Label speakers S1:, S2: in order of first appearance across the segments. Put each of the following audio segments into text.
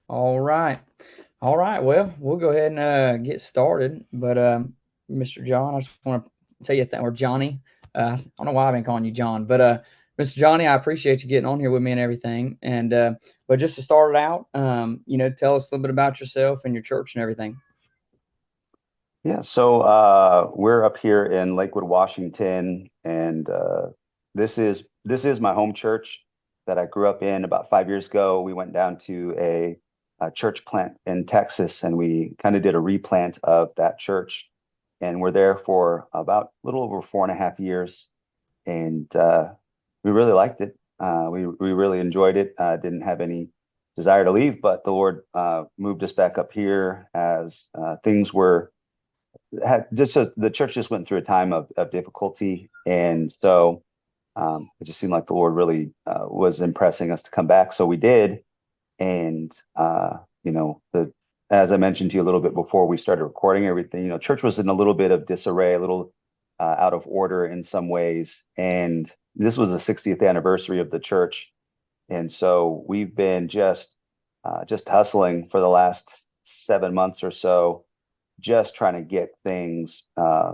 S1: All right. All right. Well, we'll go ahead and get started. But Mr. John, I just want to tell you that, or Johnny. I don't know why I've been calling you John, but Mr. Johnny, I appreciate you getting on here with me and everything. And but just to start it out, tell us a little bit about yourself and your church and everything.
S2: Yeah, so we're up here in Lakewood, Washington, and this is my home church that I grew up in. About 5 years ago, we went down to a church plant in Texas, and we kind of did a replant of that church, and we're there for about a little over 4.5 years, and we really liked it. We really enjoyed it. Didn't have any desire to leave, but the Lord moved us back up here as things were had just the church just went through a time of difficulty, and so it just seemed like the Lord really was impressing us to come back. So we did, and the as I mentioned to you a little bit before we started recording everything, church was in a little bit of disarray, a little out of order in some ways, and this was the 60th anniversary of the church, and so we've been just hustling for the last 7 months or so, just trying to get things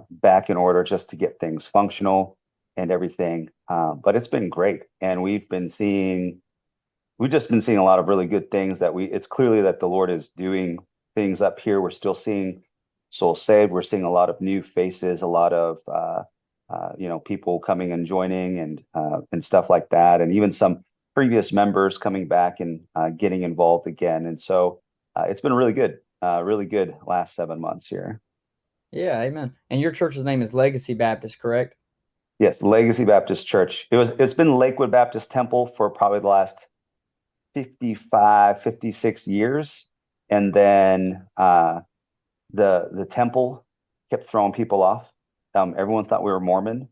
S2: back in order, just to get things functional and everything. But it's been great, and we've just been seeing a lot of really good things that it's clearly that the Lord is doing things up here. We're still seeing souls saved. We're seeing a lot of new faces, a lot of people coming and joining and stuff like that, and even some previous members coming back and getting involved again. And so it's been really good last 7 months here.
S1: Yeah, amen. And your church's name is Legacy Baptist, correct?
S2: Yes, Legacy Baptist Church. It's been Lakewood Baptist Temple for probably the last 55, 56 years. And then the temple kept throwing people off. Everyone thought we were Mormon.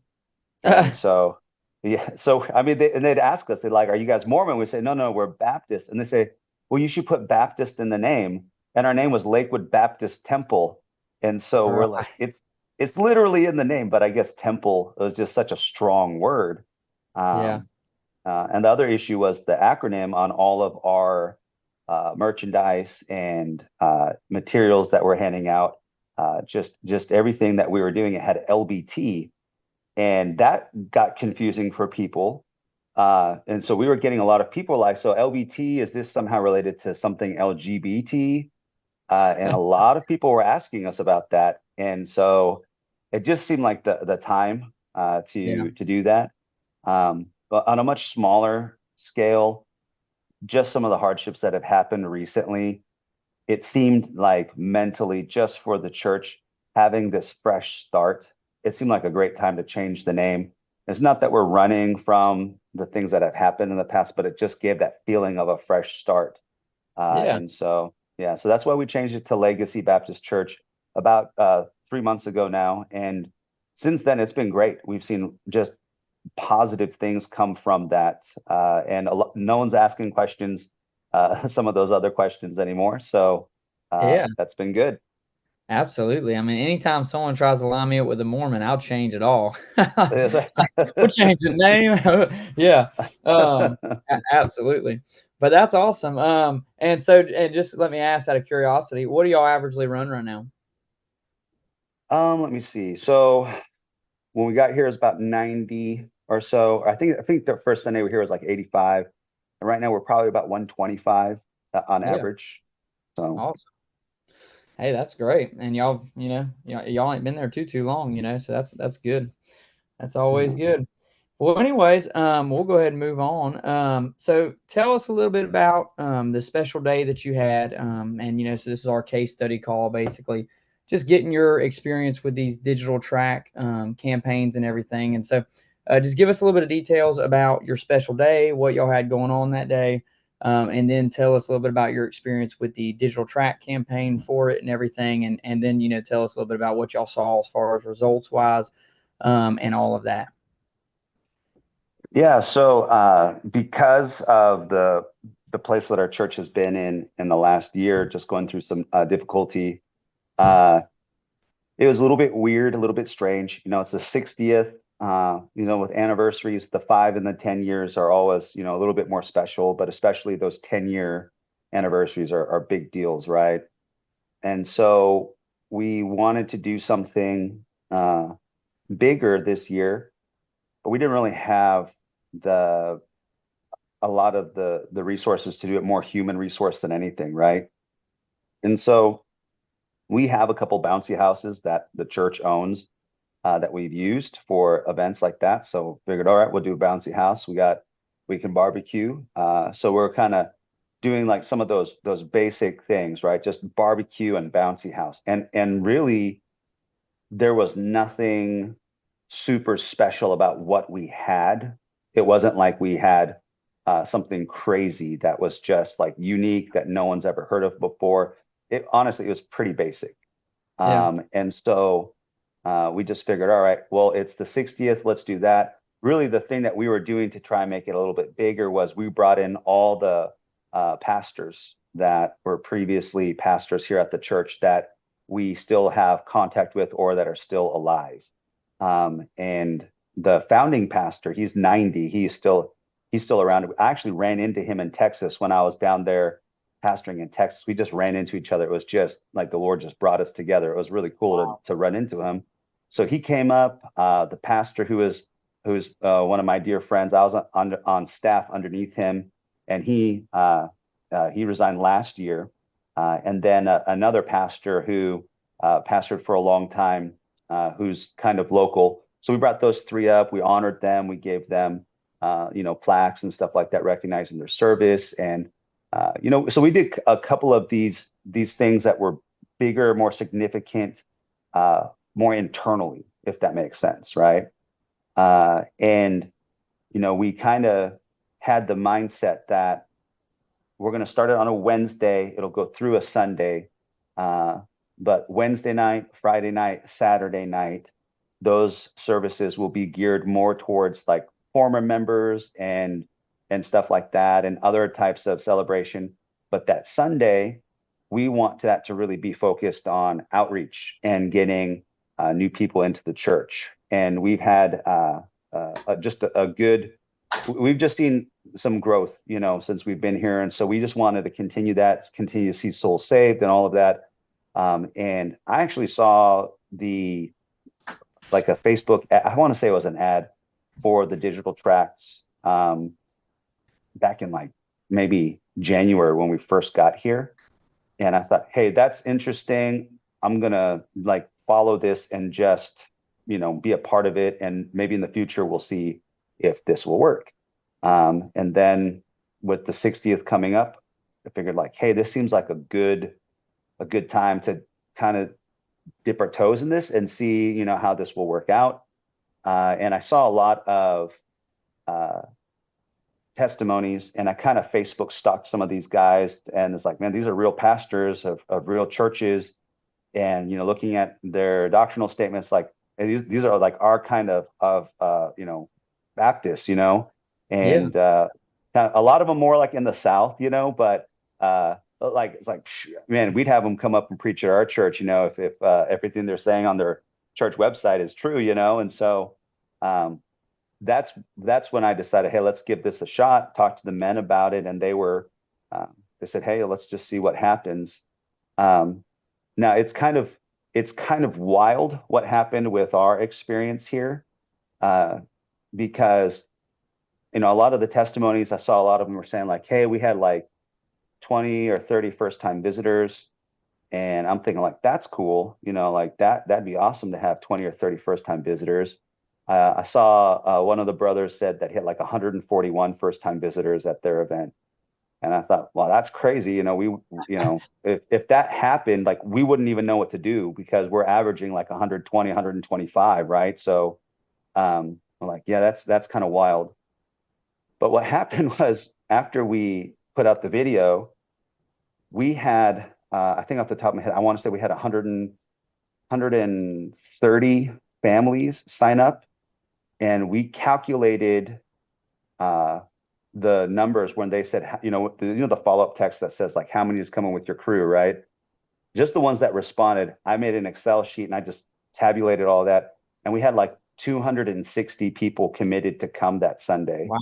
S2: And so, yeah, so I mean, they'd ask us, they're like, "Are you guys Mormon?" We say, "No, we're Baptist." And they say, "Well, you should put Baptist in the name." And our name was Lakewood Baptist Temple. And so we're
S1: Right.
S2: like, it's literally in the name, but I guess temple was just such a strong word.
S1: Yeah.
S2: Um, and the other issue was the acronym on all of our merchandise and materials that we're handing out. Just everything that we were doing, it had LBT, and that got confusing for people. And so we were getting a lot of people like, "So LBT, is this somehow related to something LGBT?" And a lot of people were asking us about that. And so it just seemed like the time
S1: Yeah.
S2: to do that. But on a much smaller scale, just some of the hardships that have happened recently, it seemed like mentally, just for the church having this fresh start, it seemed like a great time to change the name. It's not that we're running from the things that have happened in the past, but it just gave that feeling of a fresh start.
S1: Yeah.
S2: And so, yeah, so that's why we changed it to Legacy Baptist Church about 3 months ago now. And since then, it's been great. We've seen just positive things come from that. And no one's asking questions, some of those other questions anymore. So
S1: Yeah.
S2: that's been good.
S1: Absolutely. I mean, anytime someone tries to line me up with a Mormon, I'll change it all.
S2: Yes.
S1: We'll change the name. Yeah. Absolutely. But that's awesome. And just let me ask out of curiosity, what do y'all averagely run right now?
S2: Let me see. So when we got here, it was about 90 or so. I think the first Sunday we were here was like 85. And right now we're probably about 125 on
S1: Yeah.
S2: average. So
S1: Awesome. Hey, that's great. And y'all ain't been there too long, so that's good. That's always
S2: yeah.
S1: good. Well, anyways, we'll go ahead and move on. So tell us a little bit about the special day that you had, and so this is our case study call, basically, just getting your experience with these digital track campaigns and everything. And so, just give us a little bit of details about your special day, what y'all had going on that day, and then tell us a little bit about your experience with the digital track campaign for it and everything, and then tell us a little bit about what y'all saw as far as results wise, and all of that.
S2: Yeah, so because of the place that our church has been in the last year, just going through some difficulty, uh, it was a little bit weird, a little bit strange. It's the 60th. With anniversaries, the 5 and the 10 years are always, a little bit more special, but especially those 10-year. anniversaries are big deals, right? And so we wanted to do something bigger this year, but we didn't really have the a lot of the resources to do it, more human resource than anything, right? And so we have a couple bouncy houses that the church owns that we've used for events like that. So figured, all right, we'll do a bouncy house. We can barbecue. So we're kind of doing like some of those basic things, right? Just barbecue and bouncy house. And really there was nothing super special about what we had. It wasn't like we had something crazy that was just like unique that no one's ever heard of before. It honestly, it was pretty basic.
S1: Yeah.
S2: And so we just figured, all right, well, it's the 60th, let's do that. Really, the thing that we were doing to try and make it a little bit bigger was we brought in all the pastors that were previously pastors here at the church that we still have contact with or that are still alive. And the founding pastor, he's 90, he's still around. I actually ran into him in Texas when I was down there pastoring in Texas. We just ran into each other. It was just like the Lord just brought us together. It was really cool to run into him. So he came up, the pastor who's one of my dear friends. I was on staff underneath him, and he resigned last year. And then another pastor who pastored for a long time, who's kind of local. So we brought those three up. We honored them. We gave them, plaques and stuff like that, recognizing their service. And so we did a couple of these things that were bigger, more significant, more internally, if that makes sense, right? And we kind of had the mindset that we're going to start it on a Wednesday. It'll go through a Sunday, but Wednesday night, Friday night, Saturday night, those services will be geared more towards like former members and stuff like that and other types of celebration. But that Sunday, we want that to really be focused on outreach and getting new people into the church. And we've had just a good, we've just seen some growth, since we've been here. And so we just wanted to continue that, continue to see souls saved and all of that. And I actually saw like a Facebook, I want to say it was an ad for the digital tracts back in like maybe January when we first got here. And I thought, hey, that's interesting. I'm gonna like follow this and just, be a part of it. And maybe in the future we'll see if this will work. And then with the 60th coming up, I figured like, hey, this seems like a good time to kind of dip our toes in this and see, how this will work out. And I saw a lot of testimonies, and I kind of Facebook stalked some of these guys, and it's like, man, these are real pastors of real churches, and looking at their doctrinal statements, like these are like our kind of Baptists,
S1: Yeah.
S2: and kind of a lot of them more like in the South, but like it's like, man, we'd have them come up and preach at our church, if everything they're saying on their church website is true, and so um, that's when I decided, hey, let's give this a shot. Talk to the men about it, and they said, hey, let's just see what happens. Um, Now it's kind of wild what happened with our experience here, uh, because a lot of the testimonies I saw, a lot of them were saying like, hey, we had like 20 or 30 first time visitors. And I'm thinking like, that's cool. Like that'd be awesome to have 20 or 30 first time visitors. I saw one of the brothers said that he had like 141 first time visitors at their event. And I thought, well, that's crazy. If that happened, like we wouldn't even know what to do because we're averaging like 120, 125, right? So I'm like, yeah, that's kind of wild. But what happened was after we put out the video, we had, I think off the top of my head, I want to say we had 130 families sign up, and we calculated uh, the numbers when they said, the follow-up text that says like how many is coming with your crew, right? Just the ones that responded, I made an Excel sheet and I just tabulated all that, and we had like 260 people committed to come that Sunday.
S1: Wow.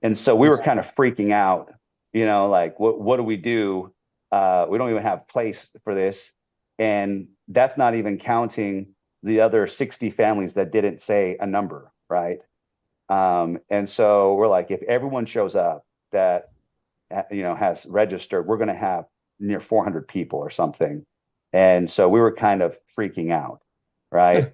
S2: And so we were kind of freaking out. like what do we do? We don't even have place for this. And that's not even counting the other 60 families that didn't say a number, right? And so we're like, if everyone shows up that has registered, we're going to have near 400 people or something. And so we were kind of freaking out, right?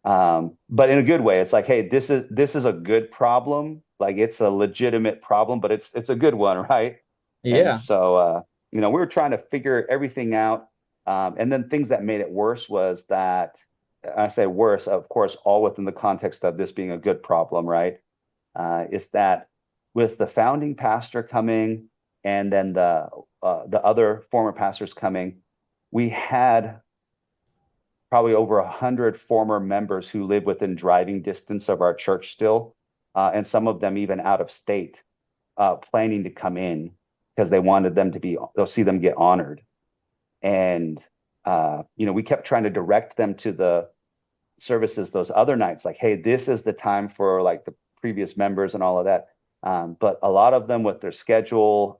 S2: But in a good way. It's like, hey, this is a good problem. Like it's a legitimate problem, but it's a good one, right? And
S1: Yeah.
S2: so we were trying to figure everything out. And then things that made it worse was that I say worse, of course, all within the context of this being a good problem, right? Is that with the founding pastor coming and then the other former pastors coming, we had probably over 100 former members who live within driving distance of our church still, and some of them even out of state, planning to come in because they wanted them to they'll see them get honored. And we kept trying to direct them to the services those other nights, like, hey, this is the time for like the previous members and all of that. But a lot of them with their schedule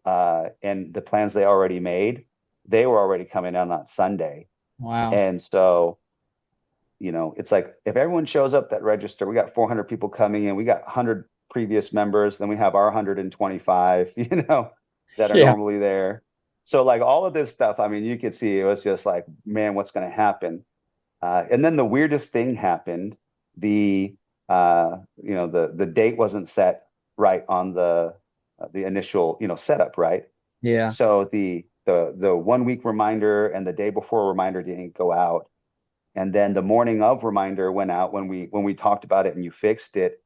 S2: and the plans they already made, they were already coming in on Sunday.
S1: Wow.
S2: And so it's like if everyone shows up that register, we got 400 people coming in, we got 100 previous members, then we have our 125, that are
S1: Yeah.
S2: normally there. So like all of this stuff, I mean, you could see it was just like, man, what's going to happen? And then the weirdest thing happened. The date wasn't set right on the initial, setup, right?
S1: Yeah.
S2: So the 1 week reminder and the day before reminder didn't go out. And then the morning of reminder went out when we talked about it and you fixed it.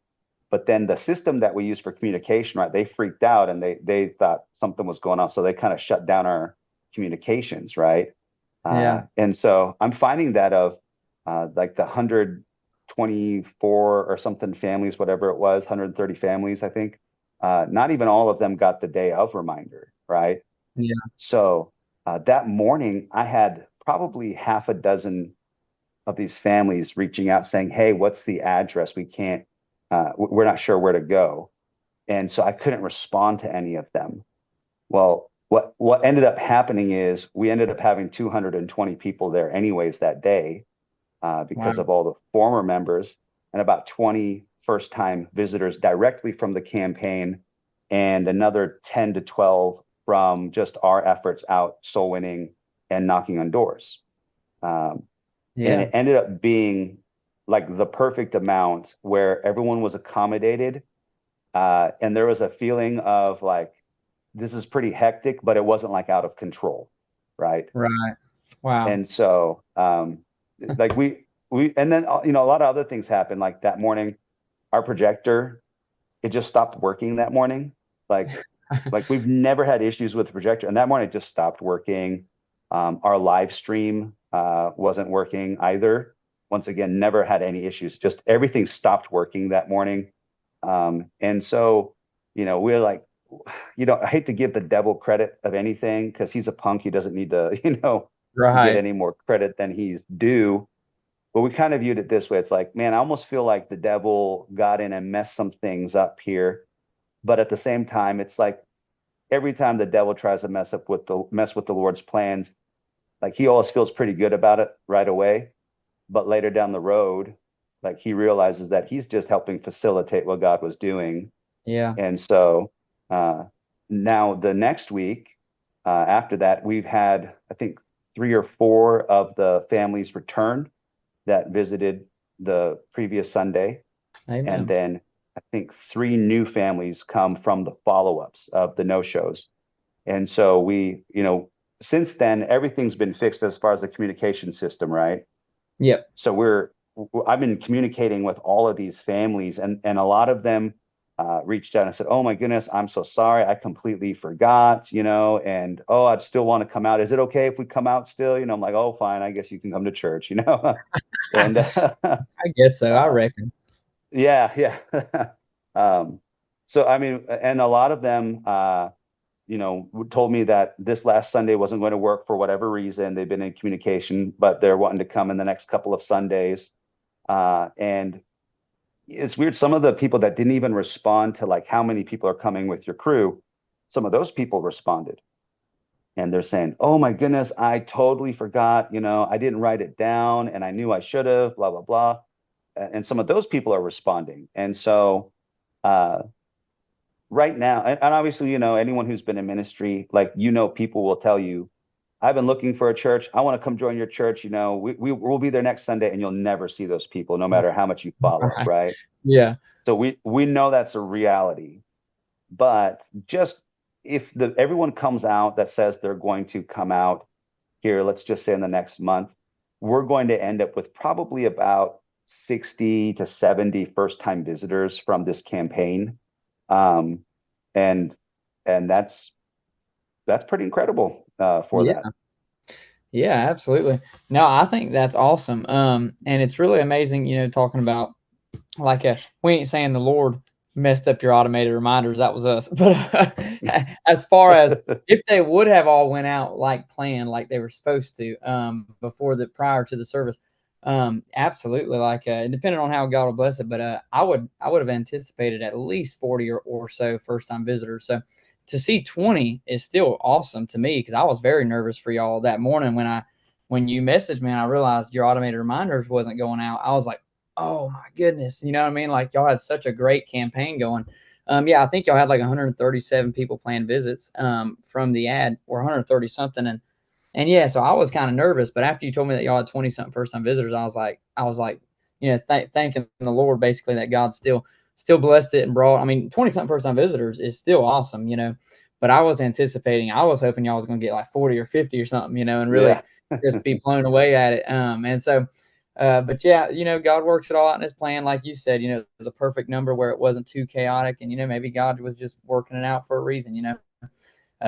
S2: But then the system that we use for communication, right? They freaked out and they thought something was going on. So they kind of shut down our communications, right?
S1: Yeah.
S2: And so I'm finding that of like the 124 or something families, whatever it was, 130 families, I think. Not even all of them got the day of reminder, right?
S1: Yeah.
S2: So that morning, I had probably half a dozen of these families reaching out saying, hey, what's the address? We're not sure where to go. And so I couldn't respond to any of them. Well, what ended up happening is we ended up having 220 people there anyways that day,
S1: Wow.
S2: because of all the former members and about 20 first-time visitors directly from the campaign and another 10 to 12 from just our efforts out soul winning and knocking on doors. Um, and
S1: Yeah.
S2: it ended up being like the perfect amount where everyone was accommodated. And there was a feeling of like, this is pretty hectic, but it wasn't like out of control, right?
S1: Right. Wow.
S2: And so, like and then, a lot of other things happened. Like that morning, our projector, it just stopped working that morning. Like, like we've never had issues with the projector. And that morning it just stopped working. Our live stream, wasn't working either. Once again, never had any issues. Just everything stopped working that morning. And so, we're like, I hate to give the devil credit of anything because he's a punk. He doesn't need to, get
S1: Right.
S2: any more credit than he's due. But we kind of viewed it this way. It's like, man, I almost feel like the devil got in and messed some things up here. But at the same time, it's like every time the devil tries to mess with the Lord's plans, like he always feels pretty good about it right away. But later down the road, like he realizes that he's just helping facilitate what God was doing.
S1: Yeah.
S2: And so uh, now the next week, after that, we've had, I think, 3 or 4 of the families return that visited the previous Sunday. And
S1: Amen.
S2: then I think 3 new families come from the follow-ups of the no-shows. And so since then, everything's been fixed as far as the communication system, right?
S1: Yep.
S2: So I've been communicating with all of these families, and a lot of them reached out and said, "Oh my goodness, I'm so sorry, I completely forgot, and oh, I'd still want to come out. Is it okay if we come out still?" I'm like, "Oh, fine, I guess you can come to church." And
S1: I guess so. I
S2: uh,
S1: reckon.
S2: yeah, yeah. um, so I mean, and a lot of them, told me that this last Sunday wasn't going to work for whatever reason. They've been in communication, but they're wanting to come in the next couple of Sundays. And it's weird. Some of the people that didn't even respond to like how many people are coming with your crew, some of those people responded and they're saying, "Oh my goodness, I totally forgot. I didn't write it down and I knew I should have, blah, blah, blah." And some of those people are responding. And so, uh, right now, and obviously, anyone who's been in ministry, like, people will tell you, "I've been looking for a church. I want to come join your church. We'll be there next Sunday," and you'll never see those people, no matter how much you follow,
S1: Right.
S2: right?
S1: Yeah.
S2: So we know that's a reality. But just if everyone comes out that says they're going to come out here, let's just say in the next month, we're going to end up with probably about 60 to 70 first-time visitors from this campaign. Um, and and that's pretty incredible for that.
S1: Yeah. Yeah, absolutely. No, I think that's awesome. And it's really amazing, talking about like we ain't saying the Lord messed up your automated reminders. That was us. But as far as if they would have all went out like planned, like they were supposed to, prior to the service, absolutely. Like depending on how God will bless it, but I would have anticipated at least 40 or so first time visitors. So to see 20 is still awesome to me because I was very nervous for y'all that morning when you messaged me and I realized your automated reminders wasn't going out. I was like, oh my goodness, you know what I mean? Like y'all had such a great campaign going. Yeah, I think y'all had like 137 people plan visits from the ad, or 130 something, and yeah, so I was kind of nervous. But after you told me that y'all had 20 something first time visitors, I was like, thanking the Lord basically that God still blessed it and brought. I mean, 20 something first time visitors is still awesome. But I was hoping y'all was going to get like 40 or 50 or something, and really
S2: Yeah.
S1: just be blown away at it. And so but yeah, God works it all out in his plan. Like you said, it was a perfect number where it wasn't too chaotic. And, maybe God was just working it out for a reason.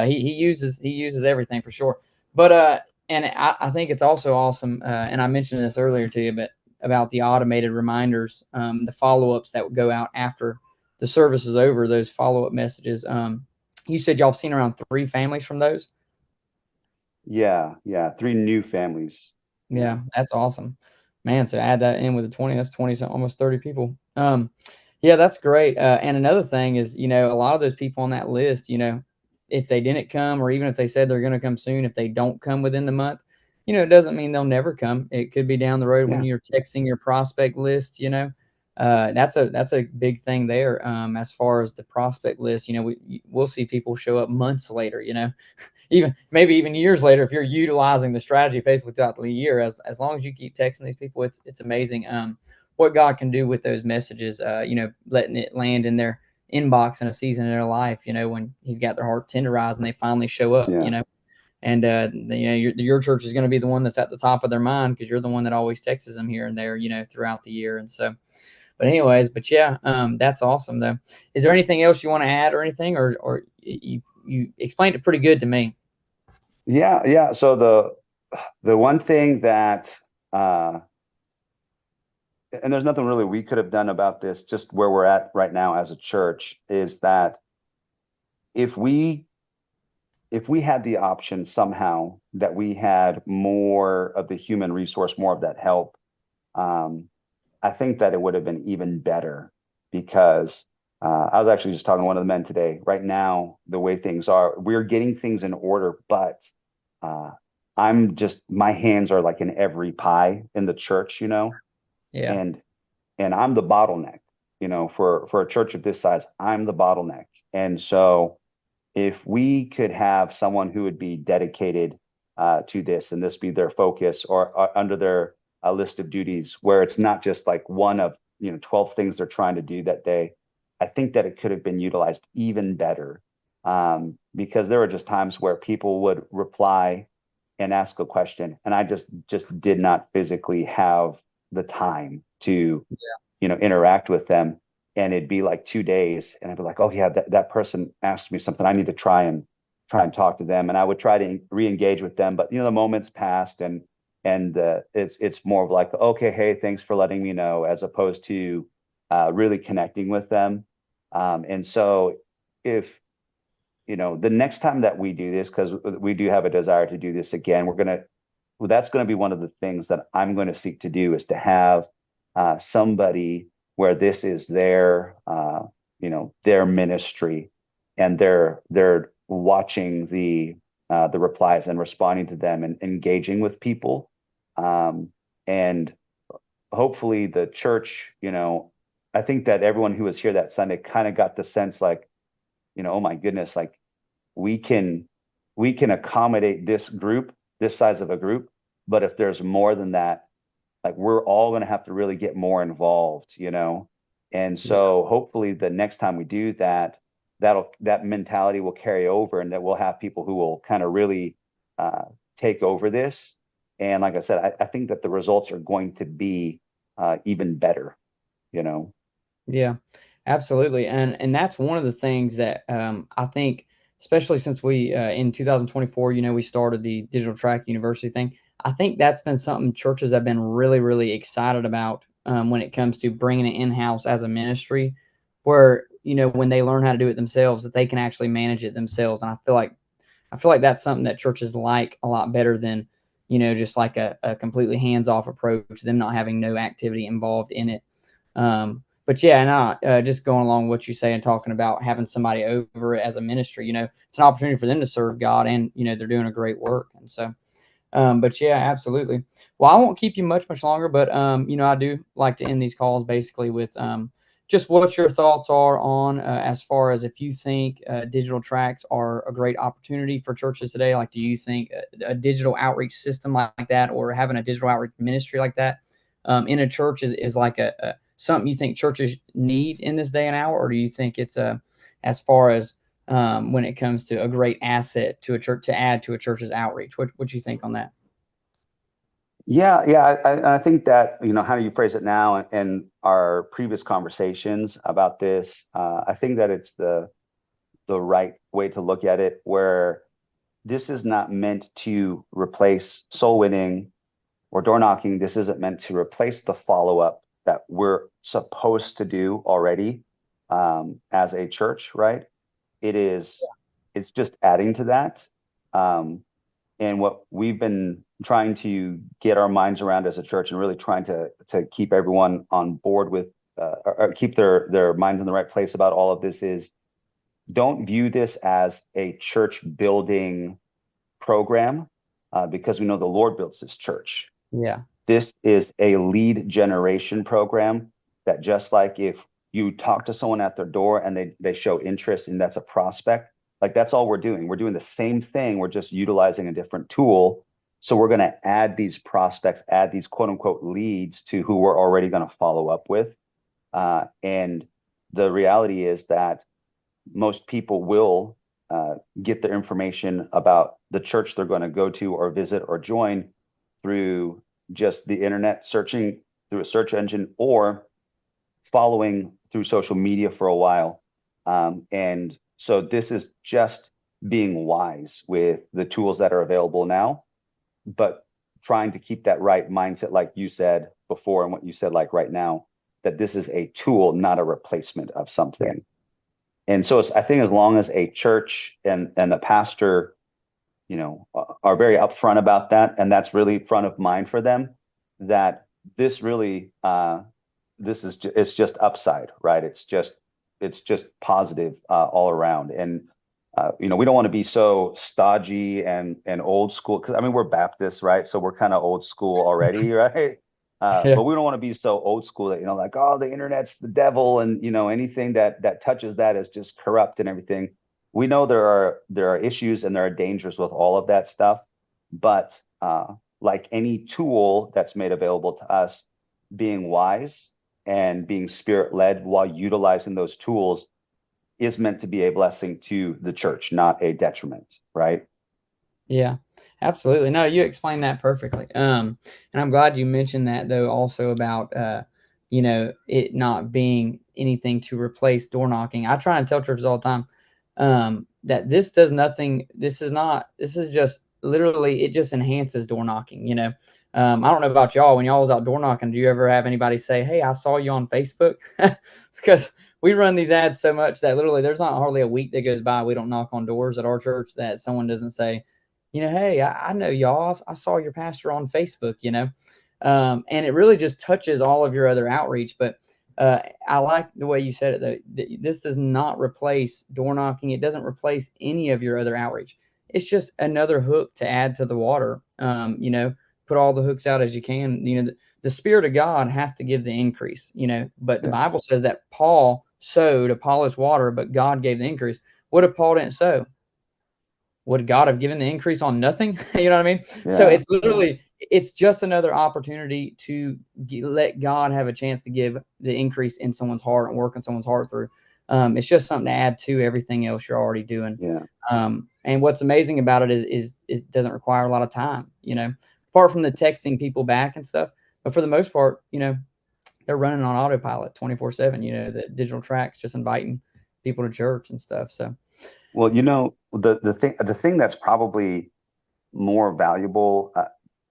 S1: He uses everything for sure. But, and I think it's also awesome. And I mentioned this earlier to you, but about the automated reminders, the follow-ups that would go out after the service is over, those follow-up messages. You said y'all have seen around 3 families from those.
S2: Yeah. Yeah. 3 new families. Yeah.
S1: Yeah, that's awesome. Man, so add that in with the 20, that's 20, so almost 30 people. Yeah, that's great. And another thing is, a lot of those people on that list, if they didn't come, or even if they said they're going to come soon, if they don't come within the month, it doesn't mean they'll never come. It could be down the road when
S2: Yeah.
S1: you're texting your prospect list. That's a big thing there. As far as the prospect list, we'll see people show up months later, even maybe even years later if you're utilizing the strategy basically throughout the year. As long as you keep texting these people, it's amazing what God can do with those messages. Letting it land in their inbox in a season in their life. When He's got their heart tenderized and they finally show up.
S2: Yeah.
S1: And your church is going to be the one that's at the top of their mind because you're the one that always texts them here and there. Throughout the year. And so. But anyways, yeah, that's awesome though. Is there anything else you want to add or anything, or you explained it pretty good to me?
S2: Yeah. Yeah. So the one thing that uh and there's nothing really we could have done about this, just where we're at right now as a church, is that if we if we had the option somehow that we had more of the human resource, more of that help, um, I think that it would have been even better because I was actually just talking to one of the men today. Right now, the way things are, we're getting things in order, but uh, my hands are like in every pie in the church,
S1: Yeah.
S2: and I'm the bottleneck, for a church of this size, I'm the bottleneck. And so if we could have someone who would be dedicated to this and this be their focus, or under their list of duties, where it's not just like one of 12 things they're trying to do that day, I think that it could have been utilized even better, because there were just times where people would reply and ask a question and I just did not physically have the time to interact with them. And it'd be like 2 days and I'd be like, oh yeah, that person asked me something, I need to try and talk to them. And I would try to re-engage with them, but the moments passed, and it's more of like, okay, hey, thanks for letting me know, as opposed to really connecting with them. And so if the next time that we do this, because we do have a desire to do this again, that's going to be one of the things that I'm going to seek to do, is to have somebody where this is their ministry, and they're watching the replies and responding to them and engaging with people. And hopefully the church, I think that everyone who was here that Sunday kind of got the sense like, oh my goodness, like we can we can accommodate this group, this size of a group, but if there's more than that, like we're all going to have to really get more involved. And
S1: Yeah.
S2: so hopefully the next time we do that, that mentality will carry over, and that we'll have people who will kind of really uh, take over this. And like I said, I think that the results are going to be even better.
S1: Yeah, absolutely. And that's one of the things that I think, especially since we in 2024, we started the Digital Track University thing. I think that's been something churches have been really, really excited about when it comes to bringing it in house as a ministry, where when they learn how to do it themselves, that they can actually manage it themselves. And I feel like that's something that churches like a lot better than just like a completely hands off approach, them not having no activity involved in it. But yeah, and just going along what you say and talking about having somebody over it as a ministry, it's an opportunity for them to serve God, and they're doing a great work. And so, but yeah, absolutely. Well, I won't keep you much longer, but I do like to end these calls basically with just what your thoughts are on as far as if you think digital tracks are a great opportunity for churches today. Like, do you think a digital outreach system like that, or having a digital outreach ministry like that in a church is like a something you think churches need in this day and hour, or do you think it's as far as when it comes to a great asset to a church to add to a church's outreach? What you think on that?
S2: Yeah. I think that, how you phrase it now and our previous conversations about this, I think that it's the right way to look at it, where this is not meant to replace soul winning or door knocking. This isn't meant to replace the follow-up that we're supposed to do already as a church, right? It's just adding to that. Um, and what we've been trying to get our minds around as a church, and really trying to keep everyone on board with or keep their minds in the right place about all of this, is don't view this as a church building program, because we know the Lord builds his church.
S1: Yeah.
S2: This is a lead generation program, that just like if you talk to someone at their door and they show interest and that's a prospect, like that's all we're doing. We're doing the same thing. We're just utilizing a different tool. So we're going to add these prospects, add these quote unquote leads to who we're already going to follow up with. And the reality is that most people will get their information about the church they're going to go to or visit or join through just the internet, searching through a search engine, or following through social media for a while. And so this is just being wise with the tools that are available now, but trying to keep that right mindset, like you said before, and what you said like right now, that this is a tool, not a replacement of
S1: Yeah.
S2: something. And so I think as long as a church and the pastor, are very upfront about that, and that's really front of mind for them, that this really, it's just upside, right? It's just positive all around. And we don't want to be so stodgy and old school, because I mean we're Baptists, right? So we're kind of old school already, right?
S1: Yeah.
S2: But we don't want to be so old school that, like, oh, the internet's the devil, and anything that touches that is just corrupt and everything. We know there are issues and there are dangers with all of that stuff, but like any tool that's made available to us, being wise and being spirit led while utilizing those tools is meant to be a blessing to the church, not a detriment, right?
S1: Yeah, absolutely. No, you explained that perfectly. And I'm glad you mentioned that though, also about it not being anything to replace door knocking. I try and tell churches all the time that this does nothing. This is not. This is just literally. It just enhances door knocking. I don't know about y'all. When y'all was out door knocking, do you ever have anybody say, "Hey, I saw you on Facebook"? Because we run these ads so much that literally there's not hardly a week that goes by we don't knock on doors at our church that someone doesn't say, hey, I know y'all. I saw your pastor on Facebook, and it really just touches all of your other outreach. But I like the way you said it, though. This does not replace door knocking. It doesn't replace any of your other outreach. It's just another hook to add to the water. Put all the hooks out as you can. The Spirit of God has to give the increase, but the
S2: Yeah.
S1: Bible says that Paul sowed, Apollos water, but God gave the increase. What if Paul didn't sow? Would God have given the increase on nothing? You know what I mean? So
S2: Yeah.
S1: it's literally, it's just another opportunity to let God have a chance to give the increase in someone's heart and work in someone's heart through. It's just something to add to everything else you're already doing.
S2: Yeah.
S1: And what's amazing about it is it doesn't require a lot of time, apart from the texting people back and stuff. But for the most part, they're running on autopilot 24/7. The digital tracks just inviting people to church and stuff. So
S2: Well, the thing that's probably more valuable,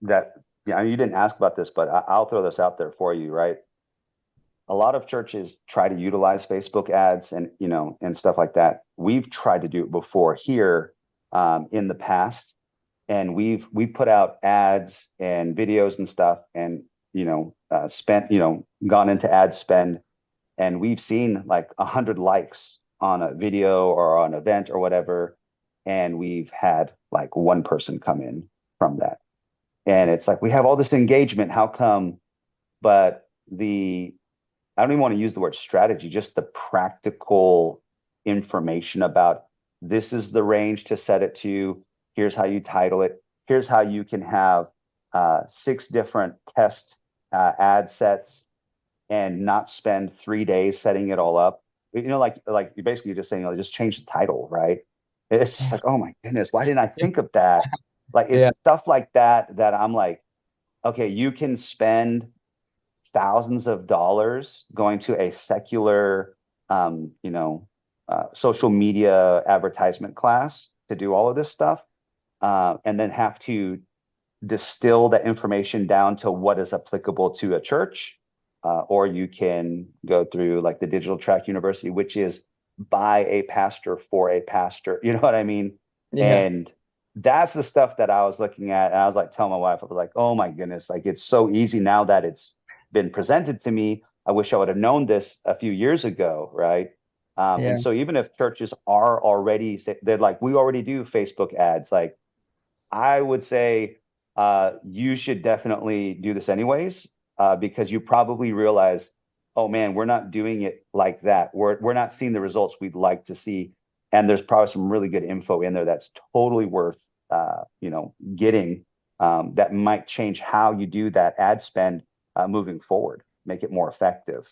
S2: that, yeah, you didn't ask about this, but I'll throw this out there for you, right? A lot of churches try to utilize Facebook ads and and stuff like that. We've tried to do it before here, in the past, and we've put out ads and videos and stuff, and spent gone into ad spend, and we've seen like 100 likes on a video or on an event or whatever, and we've had like one person come in from that, and it's like we have all this engagement. How come? But the I don't even want to use the word strategy, just the practical information about, this is the range to set it to. Here's how you title it. Here's how you can have 6 different test ad sets and not spend 3 days setting it all up. Like you're basically just saying, just change the title, right? It's just like, oh my goodness, why didn't I think of that? Like, it's
S1: yeah,
S2: stuff like that I'm like, okay, you can spend thousands of dollars going to a secular, social media advertisement class to do all of this stuff, and then have to distill that information down to what is applicable to a church. Or you can go through like the Digital Track University, which is by a pastor for a pastor. You know what I mean?
S1: yeah.
S2: And that's the stuff that I was looking at. And I was like telling my wife, I was like, oh my goodness, like it's so easy now that it's been presented to me. I wish I would have known this a few years ago, right?
S1: Yeah.
S2: And so even if churches are already, they're like, we already do Facebook ads, like I would say you should definitely do this anyways, because you probably realize, oh man, we're not doing it like that. We're not seeing the results we'd like to see, and there's probably some really good info in there that's totally worth getting, that might change how you do that ad spend moving forward, make it more effective.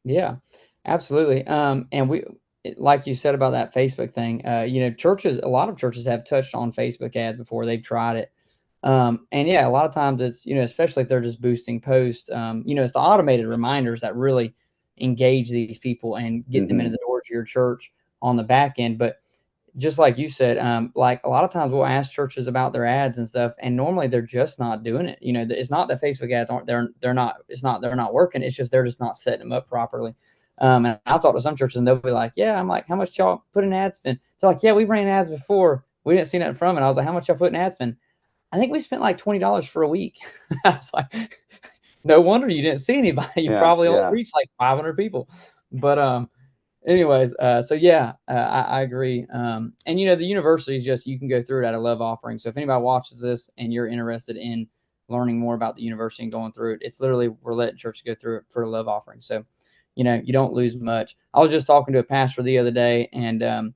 S1: Yeah, absolutely. And like you said about that Facebook thing, churches, a lot of churches have touched on Facebook ads before they've tried it. And yeah, a lot of times it's, especially if they're just boosting posts, it's the automated reminders that really engage these people and get them into
S2: Hmm.
S1: the doors of your church on the back end. But just like you said, like a lot of times we'll ask churches about their ads and stuff, and normally they're just not doing it. It's not that Facebook ads aren't they're not it's not they're not working. It's just they're just not setting them up properly. And I'll talk to some churches and they'll be like, "Yeah," I'm like, "How much y'all put in ad spend?" They're like, "Yeah, we ran ads before. We didn't see nothing from it." I was like, "How much y'all put in ad spend?" I think we spent like $20 for a week. I was like, "No wonder you didn't see anybody. You
S2: Yeah,
S1: probably only
S2: yeah.
S1: reached like 500 people." But anyways, so yeah, I agree. And the university is just, you can go through it at a love offering. So if anybody watches this and you're interested in learning more about the university and going through it, it's literally, we're letting church go through it for a love offering. So you don't lose much. I was just talking to a pastor the other day, and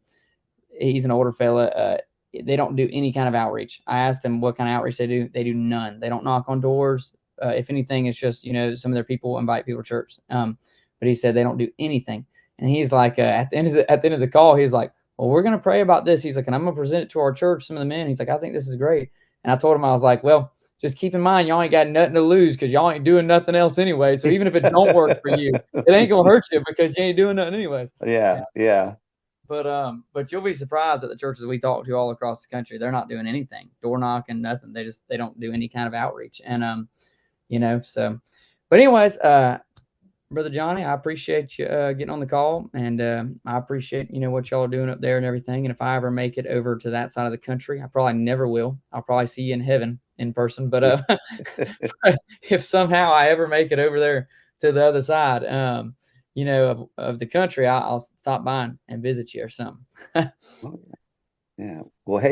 S1: he's an older fella. They don't do any kind of outreach. I asked him what kind of outreach they do. They do none. They don't knock on doors. If anything, it's just some of their people invite people to church. But he said they don't do anything. And he's like, at the end of the call, he's like, "Well, we're gonna pray about this." He's like, "And I'm gonna present it to our church, some of the men." He's like, "I think this is great." And I told him, I was like, "Well, just keep in mind, y'all ain't got nothing to lose because y'all ain't doing nothing else anyway. So even if it don't work for you, it ain't gonna hurt you because you ain't doing nothing anyway."
S2: Yeah, yeah.
S1: But you'll be surprised at the churches we talk to all across the country. They're not doing anything, door knocking, nothing. They don't do any kind of outreach. And so. But anyways, Brother Johnny, I appreciate you getting on the call, and I appreciate what y'all are doing up there and everything. And if I ever make it over to that side of the country, I probably never will. I'll probably see you in heaven in person. But if somehow I ever make it over there to the other side, of the country, I'll stop by and visit you or something.
S2: Oh, yeah. Well, hey.